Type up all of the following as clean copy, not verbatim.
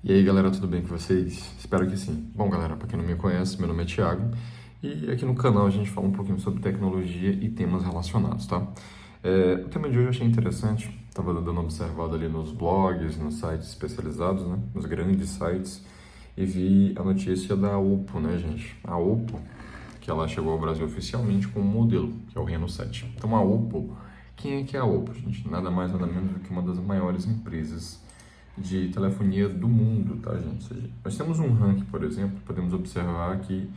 E aí, galera, tudo bem com vocês? Espero que sim. Bom, galera, para quem não me conhece, meu nome é Thiago e aqui no canal a gente fala um pouquinho sobre tecnologia e temas relacionados, tá? O tema de hoje eu achei interessante, estava dando uma observada ali nos blogs, nos sites especializados, né? Nos grandes sites, e vi a notícia da Oppo, né, gente? A Oppo, que ela chegou ao Brasil oficialmente com um modelo, que é o Reno 7. Então, a Oppo, quem é que é a Oppo, gente? Nada mais, nada menos do que uma das maiores empresas de telefonia do mundo, tá, gente? Ou seja, nós temos um ranking, por exemplo, podemos observar que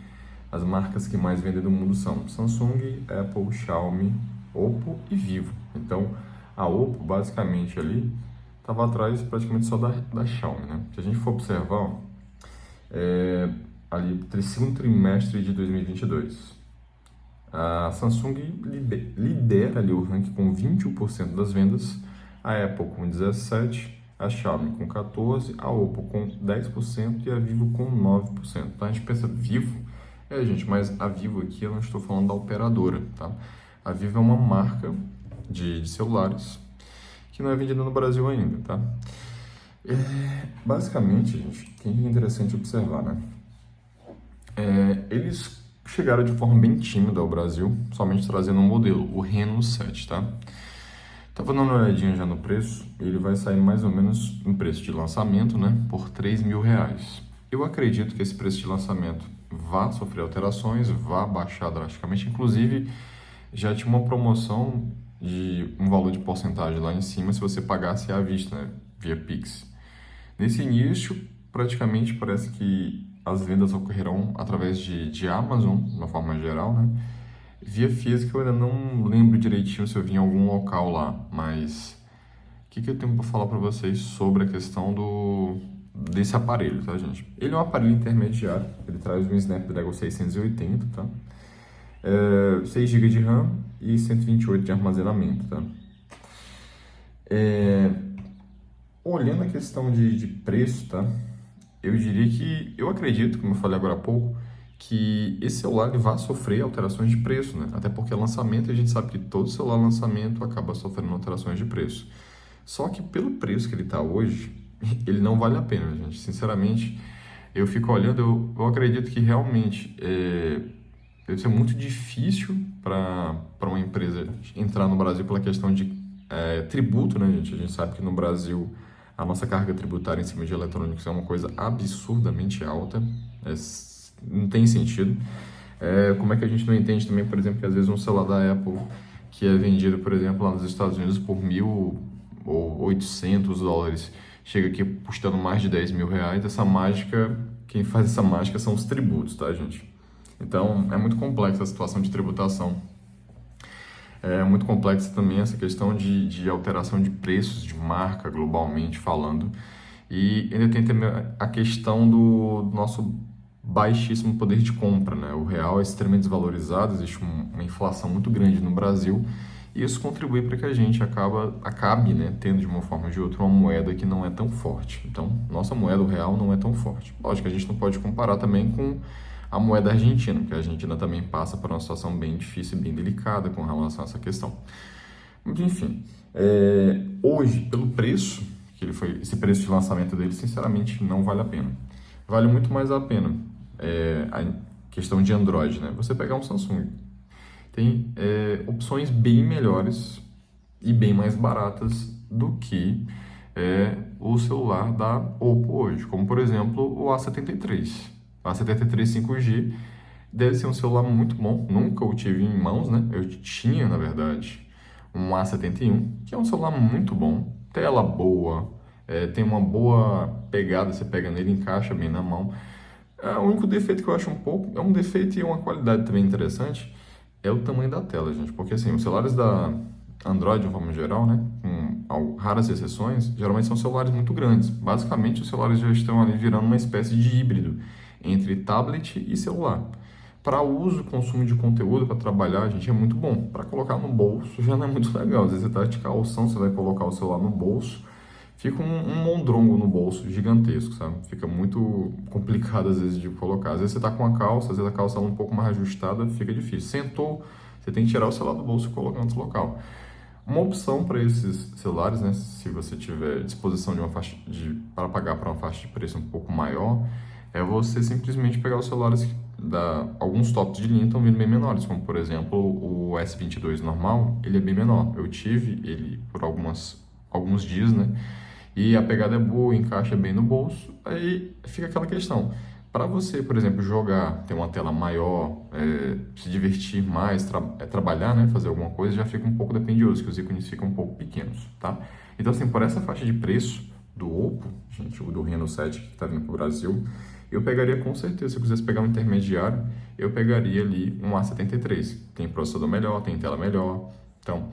as marcas que mais vendem do mundo são Samsung, Apple, Xiaomi, Oppo e Vivo. Então, a Oppo, basicamente, ali, estava atrás praticamente só da Xiaomi, né? Se a gente for observar, ó, ali, segundo trimestre de 2022, a Samsung lidera ali o ranking com 21% das vendas, a Apple com 17%, a Xiaomi com 14%, a Oppo com 10% e a Vivo com 9%. Então a gente pensa, Vivo? Gente, mas a Vivo aqui eu não estou falando da operadora, tá? A Vivo é uma marca de celulares que não é vendida no Brasil ainda, tá? Basicamente, gente, o que é interessante observar, né? Eles chegaram de forma bem tímida ao Brasil, somente trazendo um modelo, o Reno 7, tá? Tava dando uma olhadinha já no preço, ele vai sair mais ou menos em preço de lançamento, né, por R$ 3.000. Eu acredito que esse preço de lançamento vá sofrer alterações, vá baixar drasticamente, inclusive já tinha uma promoção de um valor de porcentagem lá em cima se você pagasse à vista, né, via Pix. Nesse início, praticamente parece que as vendas ocorrerão através de Amazon, de uma forma geral, né? Via física eu ainda não lembro direitinho se eu vi em algum local lá, mas o que eu tenho para falar para vocês sobre a questão desse aparelho, tá, gente? Ele é um aparelho intermediário, ele traz um Snapdragon 680, tá? 6 GB de RAM e 128 de armazenamento, tá? Olhando a questão de preço, tá? Eu diria que, eu acredito, como eu falei agora há pouco, que esse celular ele vai sofrer alterações de preço, né? Até porque lançamento, a gente sabe que todo celular lançamento acaba sofrendo alterações de preço. Só que pelo preço que ele está hoje, ele não vale a pena, gente. Sinceramente, eu fico olhando, eu acredito que realmente deve ser muito difícil para uma empresa entrar no Brasil pela questão de tributo, né, gente? A gente sabe que no Brasil a nossa carga tributária em cima de eletrônicos é uma coisa absurdamente alta, não tem sentido. Como é que a gente não entende também, por exemplo, que às vezes um celular da Apple que é vendido, por exemplo, lá nos Estados Unidos por 1.000 ou US$ 800, chega aqui custando mais de R$ 10.000. Essa mágica, quem faz essa mágica são os tributos, tá, gente? Então, é muito complexa a situação de tributação. É muito complexa também essa questão de alteração de preços de marca, globalmente falando. E ainda tem também a questão do nosso baixíssimo poder de compra, né? O real é extremamente desvalorizado, existe uma inflação muito grande no Brasil, e isso contribui para que a gente acabe, né, tendo de uma forma ou de outra uma moeda que não é tão forte. Então, nossa moeda, o real, não é tão forte. Lógico que a gente não pode comparar também com a moeda argentina, porque a Argentina também passa por uma situação bem difícil e bem delicada com relação a essa questão. Mas, enfim, hoje, pelo preço, esse preço de lançamento dele, sinceramente, não vale a pena. Vale muito mais a pena a questão de Android, né? Você pegar um Samsung, tem opções bem melhores e bem mais baratas do que o celular da Oppo hoje, como por exemplo o A73. O A73 5G deve ser um celular muito bom, nunca o tive em mãos, né? Eu tinha, na verdade, um A71, que é um celular muito bom, tela boa, tem uma boa pegada, você pega nele, encaixa bem na mão. O único defeito que eu acho é um defeito e uma qualidade também interessante, é o tamanho da tela, gente. Porque assim, os celulares da Android, de forma geral, né, com raras exceções, geralmente são celulares muito grandes. Basicamente, os celulares já estão ali virando uma espécie de híbrido entre tablet e celular. Para uso, consumo de conteúdo, para trabalhar, gente, é muito bom. Para colocar no bolso já não é muito legal. Às vezes você está de calção, você vai colocar o celular no bolso, fica um mondrongo no bolso gigantesco, sabe? Fica muito complicado às vezes de colocar. Às vezes você tá com a calça, às vezes a calça é um pouco mais ajustada, fica difícil. Sentou, você tem que tirar o celular do bolso e colocar no outro local. Uma opção para esses celulares, né, se você tiver disposição de para pagar para uma faixa de preço um pouco maior, é você simplesmente pegar os celulares alguns tops de linha estão vindo bem menores, como por exemplo o S22 normal, ele é bem menor. Eu tive ele por alguns dias, né? E a pegada é boa, encaixa bem no bolso. Aí fica aquela questão. Para você, por exemplo, jogar, ter uma tela maior, se divertir mais, trabalhar, né, fazer alguma coisa, já fica um pouco dispendioso, que os ícones ficam um pouco pequenos, tá? Então, assim, por essa faixa de preço do Oppo, gente, o do Reno 7 que está vindo para o Brasil, eu pegaria com certeza, se eu quisesse pegar um intermediário, eu pegaria ali um A73. Tem processador melhor, tem tela melhor. Então,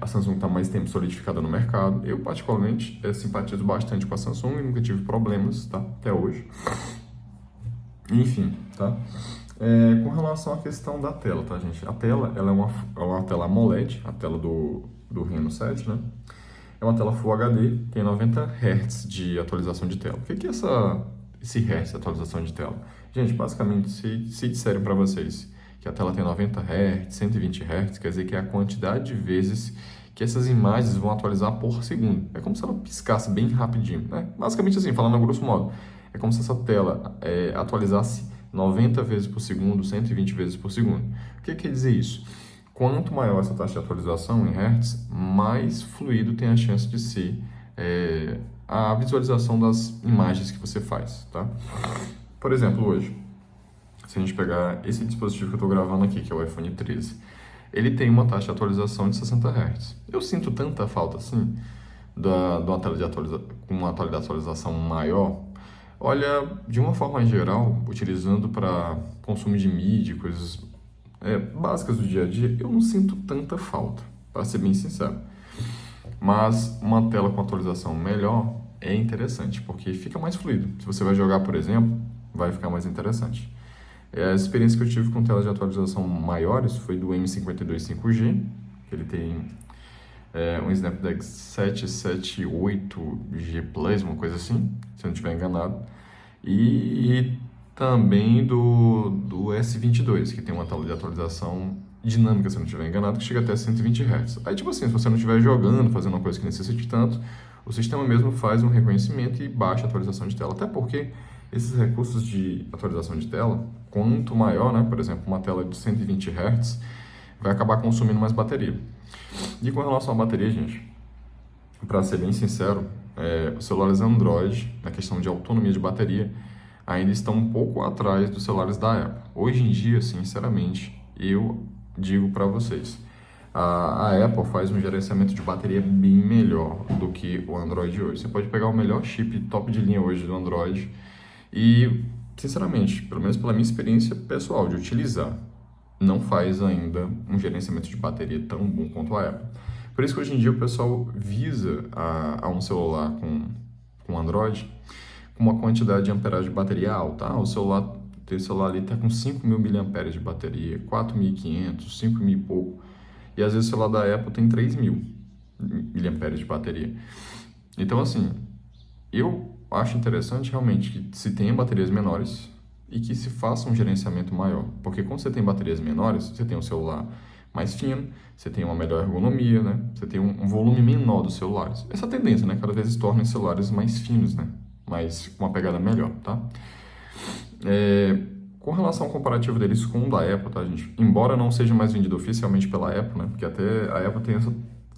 a Samsung está mais tempo solidificada no mercado. Eu, particularmente, simpatizo bastante com a Samsung e nunca tive problemas, tá? Até hoje. Enfim, tá? Com relação à questão da tela, tá, gente? A tela, ela é uma tela AMOLED, a tela do Reno 7, né? É uma tela Full HD, tem 90 Hz de atualização de tela. O que é esse Hz de atualização de tela? Gente, basicamente, se disserem para vocês que a tela tem 90 Hz, 120 Hz, quer dizer que é a quantidade de vezes que essas imagens vão atualizar por segundo. É como se ela piscasse bem rapidinho, né? Basicamente assim, falando a grosso modo, é como se essa tela atualizasse 90 vezes por segundo, 120 vezes por segundo. O que quer dizer isso? Quanto maior essa taxa de atualização em Hertz, mais fluido tem a chance de ser a visualização das imagens que você faz, tá? Por exemplo, hoje, se a gente pegar esse dispositivo que eu estou gravando aqui, que é o iPhone 13, ele tem uma taxa de atualização de 60 Hz. Eu sinto tanta falta assim de uma tela com uma tela de atualização maior. Olha, de uma forma geral, utilizando para consumo de mídia, coisas básicas do dia a dia, eu não sinto tanta falta, para ser bem sincero. Mas uma tela com atualização melhor é interessante, porque fica mais fluido. Se você vai jogar, por exemplo, vai ficar mais interessante. A experiência que eu tive com telas de atualização maiores foi do M52 5G, que ele tem um Snapdragon 778G Plus, uma coisa assim, se eu não estiver enganado. E também do S22, que tem uma tela de atualização dinâmica, se eu não estiver enganado, que chega até 120 Hz. Aí, tipo assim, se você não estiver jogando, fazendo uma coisa que necessite tanto, o sistema mesmo faz um reconhecimento e baixa a atualização de tela. Até porque esses recursos de atualização de tela, quanto maior, né, por exemplo, uma tela de 120 Hz, vai acabar consumindo mais bateria. E com relação à bateria, gente, para ser bem sincero, os celulares Android, na questão de autonomia de bateria, ainda estão um pouco atrás dos celulares da Apple. Hoje em dia, sinceramente, eu digo para vocês, a Apple faz um gerenciamento de bateria bem melhor do que o Android hoje. Você pode pegar o melhor chip top de linha hoje do Android e, sinceramente, pelo menos pela minha experiência pessoal de utilizar, não faz ainda um gerenciamento de bateria tão bom quanto a Apple. Por isso que hoje em dia o pessoal visa a um celular com Android com uma quantidade de amperagem de bateria alta. O celular ali está com 5.000 mAh de bateria, 4.500, 5.000 e pouco. E às vezes o celular da Apple tem 3.000 mAh de bateria. Então, assim, eu acho interessante realmente que se tenha baterias menores e que se faça um gerenciamento maior. Porque quando você tem baterias menores, você tem um celular mais fino, você tem uma melhor ergonomia, né? Você tem um volume menor dos celulares. Essa tendência, né? Cada vez se torna os celulares mais finos, né? Mas com uma pegada melhor, tá? Com relação ao comparativo deles com o da Apple, tá, gente? Embora não seja mais vendido oficialmente pela Apple, né? Porque até a Apple tem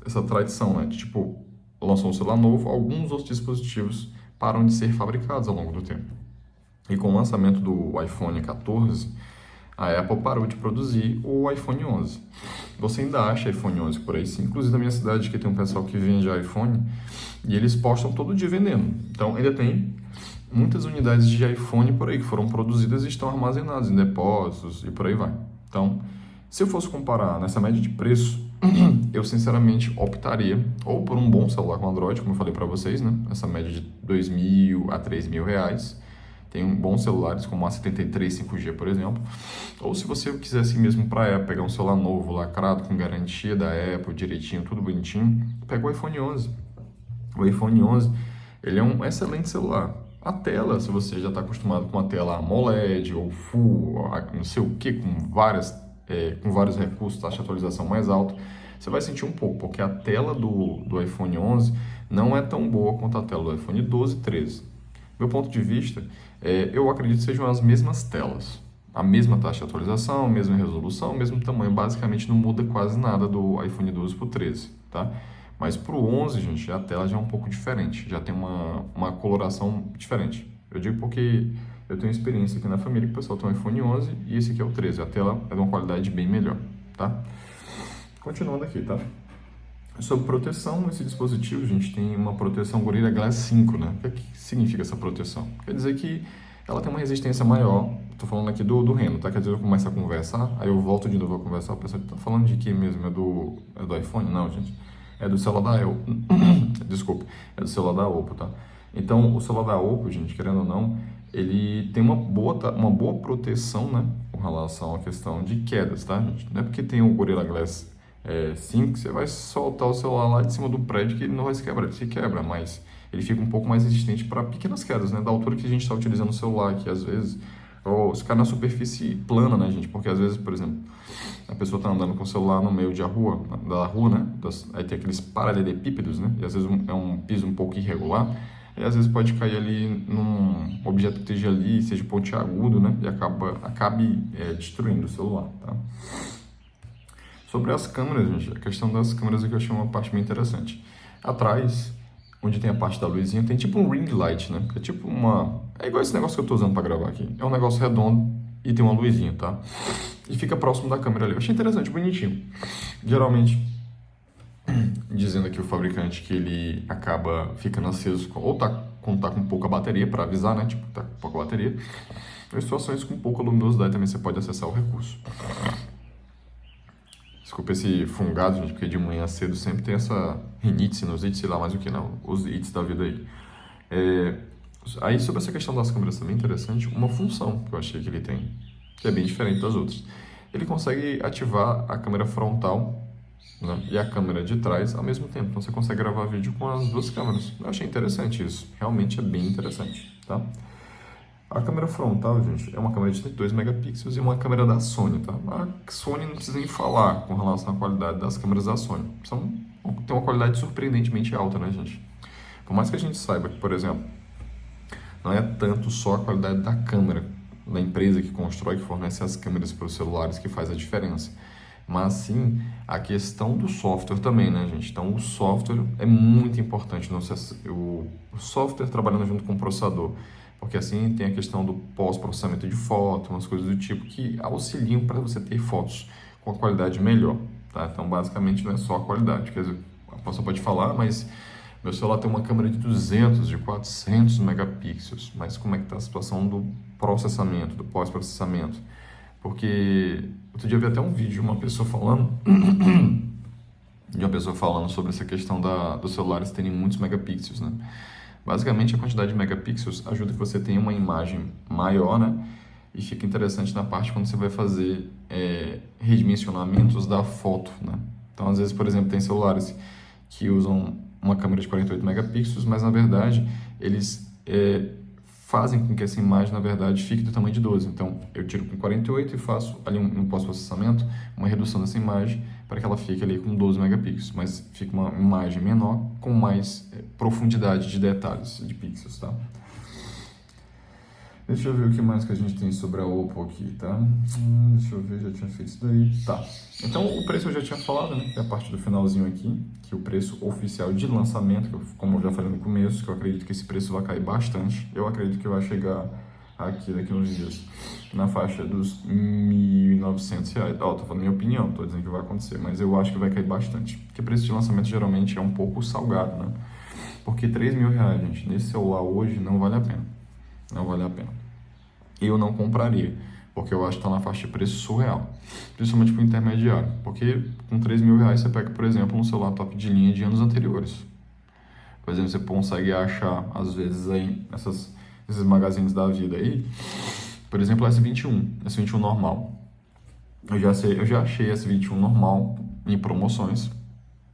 essa tradição, né? De, tipo, lançou um celular novo, alguns outros dispositivos param de ser fabricados ao longo do tempo. E com o lançamento do iPhone 14, a Apple parou de produzir o iPhone 11. Você ainda acha iPhone 11 por aí, sim. Inclusive na minha cidade, que tem um pessoal que vende iPhone, e eles postam todo dia vendendo. Então, ainda tem muitas unidades de iPhone por aí que foram produzidas e estão armazenadas em depósitos e por aí vai. Então, se eu fosse comparar nessa média de preço, eu sinceramente optaria ou por um bom celular com Android, como eu falei para vocês, né? Essa média de R$2.000 a R$3.000. Tem bons celulares como o A73 5G, por exemplo. Ou se você quisesse mesmo para a Apple pegar um celular novo, lacrado, com garantia da Apple, direitinho, tudo bonitinho, pega o iPhone 11. O iPhone 11, ele é um excelente celular. A tela, se você já está acostumado com uma tela AMOLED ou Full, não sei o que, com vários recursos, taxa de atualização mais alta, você vai sentir um pouco, porque a tela do iPhone 11 não é tão boa quanto a tela do iPhone 12 e 13. Meu ponto de vista, eu acredito que sejam as mesmas telas. A mesma taxa de atualização, a mesma resolução, o mesmo tamanho. Basicamente não muda quase nada do iPhone 12 para o 13, tá? Mas para o 11, gente, a tela já é um pouco diferente. Já tem uma coloração diferente. Eu digo porque eu tenho experiência aqui na família que o pessoal tem um iPhone 11 e esse aqui é o 13. A tela é de uma qualidade bem melhor, tá? Continuando aqui, tá? Sobre proteção, esse dispositivo, a gente tem uma proteção Gorilla Glass 5, né? O que significa essa proteção? Quer dizer que ela tem uma resistência maior. Estou falando aqui do Reno, tá? Quer dizer, eu começo a conversar, aí eu volto de novo a conversar, o pessoal está falando de que mesmo? É do iPhone? Não, gente. É do celular da Oppo. Desculpa, é do celular da Oppo, tá? Então, o celular da Oppo, gente, querendo ou não, ele tem uma boa proteção, né? Com relação à questão de quedas, tá, gente? Não é porque tem o Gorilla Glass 5 que você vai soltar o celular lá de cima do prédio que ele não vai se quebrar, ele se quebra, mas ele fica um pouco mais resistente para pequenas quedas, né? Da altura que a gente está utilizando o celular aqui, às vezes, ou se cai na superfície plana, né, gente? Porque às vezes, por exemplo, a pessoa está andando com o celular no meio da rua, né? Aí tem aqueles paralelepípedos, né? E às vezes é um piso um pouco irregular, e às vezes pode cair ali num objeto que esteja ali, seja pontiagudo, né? E acabe destruindo o celular, tá? Sobre as câmeras, gente, a questão das câmeras é que eu achei uma parte bem interessante. Atrás, onde tem a parte da luzinha, tem tipo um ring light, né? É tipo uma... É igual esse negócio que eu tô usando para gravar aqui. É um negócio redondo e tem uma luzinha, tá? E fica próximo da câmera ali. Eu achei interessante, bonitinho. Geralmente, dizendo aqui o fabricante que ele acaba ficando aceso ou quando tá com pouca bateria, para avisar, né? Tipo, tá com pouca bateria. Em situações com pouca luminosidade também você pode acessar o recurso. Desculpa esse fungado, gente, porque de manhã cedo sempre tem essa rinite, sinusite, sei lá mais o que não, os ites da vida aí. Aí, sobre essa questão das câmeras também interessante, uma função que eu achei que ele tem, que é bem diferente das outras. Ele consegue ativar a câmera frontal, né, e a câmera de trás ao mesmo tempo. Então você consegue gravar vídeo com as duas câmeras. Eu achei interessante isso, realmente é bem interessante, tá? A câmera frontal, gente, é uma câmera de 32 megapixels e uma câmera da Sony, tá? A Sony não precisa nem falar com relação à qualidade das câmeras da Sony. Tem uma qualidade surpreendentemente alta, né, gente? Por mais que a gente saiba que, por exemplo, não é tanto só a qualidade da câmera da empresa que constrói, que fornece as câmeras para os celulares que faz a diferença, mas sim a questão do software também, né, gente? Então, o software é muito importante, o software trabalhando junto com o processador, porque assim tem a questão do pós-processamento de foto, umas coisas do tipo que auxiliam para você ter fotos com a qualidade melhor, tá? Então, basicamente, não é só a qualidade, quer dizer, a pessoa pode falar, mas meu celular tem uma câmera de 200, de 400 megapixels, mas como é que está a situação do processamento, do pós-processamento? Porque outro dia eu vi até um vídeo de uma pessoa falando sobre essa questão dos celulares terem muitos megapixels, né? Basicamente, a quantidade de megapixels ajuda que você tenha uma imagem maior, né? E fica interessante na parte quando você vai fazer redimensionamentos da foto, né? Então, às vezes, por exemplo, tem celulares que usam uma câmera de 48 megapixels, mas, na verdade, eles fazem com que essa imagem, na verdade, fique do tamanho de 12. Então, eu tiro com 48 e faço ali um pós-processamento, uma redução dessa imagem para que ela fique ali com 12 megapixels, mas fica uma imagem menor com mais profundidade de detalhes, de pixels, tá? Deixa eu ver o que mais que a gente tem sobre a Oppo aqui, tá? Deixa eu ver, já tinha feito isso daí. Tá. Então, o preço eu já tinha falado, né? Que é a parte do finalzinho aqui, que o preço oficial de lançamento, como eu já falei no começo, que eu acredito que esse preço vai cair bastante. Eu acredito que vai chegar aqui daqui uns dias na faixa dos R$ 1.900. Ó, tô falando minha opinião, tô dizendo que vai acontecer, mas eu acho que vai cair bastante. Porque o preço de lançamento geralmente é um pouco salgado, né? Porque R$ 3.000, gente, nesse celular hoje não vale a pena. Não vale a pena. Eu não compraria, porque eu acho que está na faixa de preço surreal, principalmente para o intermediário, porque com R$ 3.000 você pega, por exemplo, um celular top de linha de anos anteriores. Por exemplo, você consegue achar, às vezes, aí, esses magazines da vida aí, por exemplo, o S21 normal. Eu já achei S21 normal em promoções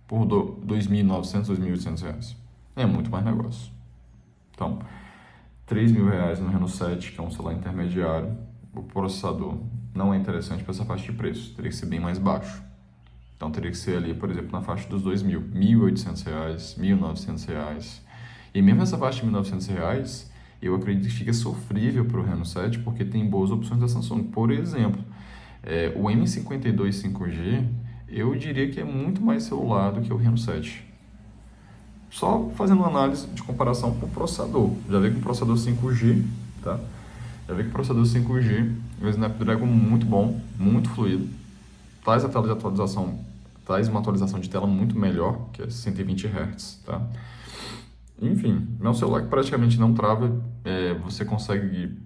por R$ 2.900, R$ 2.800. É muito mais negócio. Então, R$ 3.000 no Reno 7, que é um celular intermediário. O processador não é interessante para essa faixa de preço, teria que ser bem mais baixo, Então teria que ser ali, por exemplo, na faixa dos 2.000, R$ 1.800, R$ 1.900. E mesmo essa faixa de R$ 1.900, eu acredito que fica sofrível para o Reno 7, porque tem boas opções da Samsung. Por exemplo, o M52 5G, eu diria que é muito mais celular do que o Reno 7. Só fazendo uma análise de comparação com o processador. Já veio com o processador 5G, tá? Já veio com o processador 5G, o Snapdragon muito bom, muito fluido. Traz a tela de atualização, traz uma atualização de tela muito melhor, que é 120 Hz, tá? Enfim, é um celular que praticamente não trava, você consegue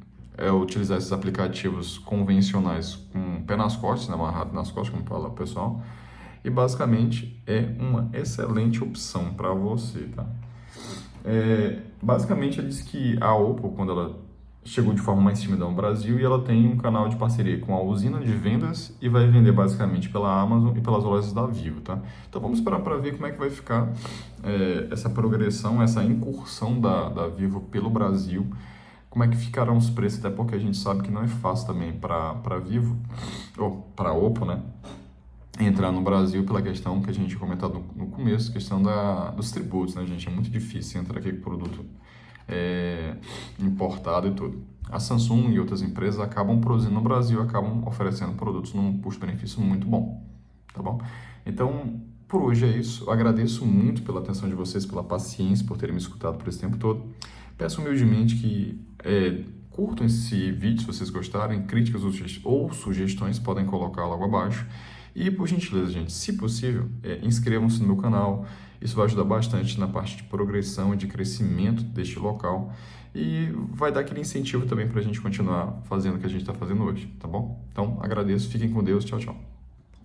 utilizar esses aplicativos convencionais com o pé nas costas, né, amarrado nas costas, como fala o pessoal, e basicamente é uma excelente opção para você, tá? Basicamente, ele disse que a Oppo, quando ela chegou de forma mais tímida no Brasil, e ela tem um canal de parceria com a usina de vendas e vai vender basicamente pela Amazon e pelas lojas da Vivo, tá? Então vamos esperar para ver como é que vai ficar essa progressão, essa incursão da Vivo pelo Brasil, como é que ficarão os preços, até porque a gente sabe que não é fácil também para Vivo, ou para Oppo, né? Entrar no Brasil pela questão que a gente tinha comentado no começo, questão dos tributos, né, gente? É muito difícil entrar aqui com produto importado e tudo. A Samsung e outras empresas acabam produzindo no Brasil, acabam oferecendo produtos num custo-benefício muito bom, tá bom? Então, por hoje é isso. Eu agradeço muito pela atenção de vocês, pela paciência, por terem me escutado por esse tempo todo. Peço humildemente que curtam esse vídeo se vocês gostarem, críticas ou sugestões podem colocar logo abaixo. E, por gentileza, gente, se possível, inscrevam-se no meu canal. Isso vai ajudar bastante na parte de progressão e de crescimento deste local. E vai dar aquele incentivo também para a gente continuar fazendo o que a gente está fazendo hoje, tá bom? Então, agradeço, fiquem com Deus, tchau, tchau.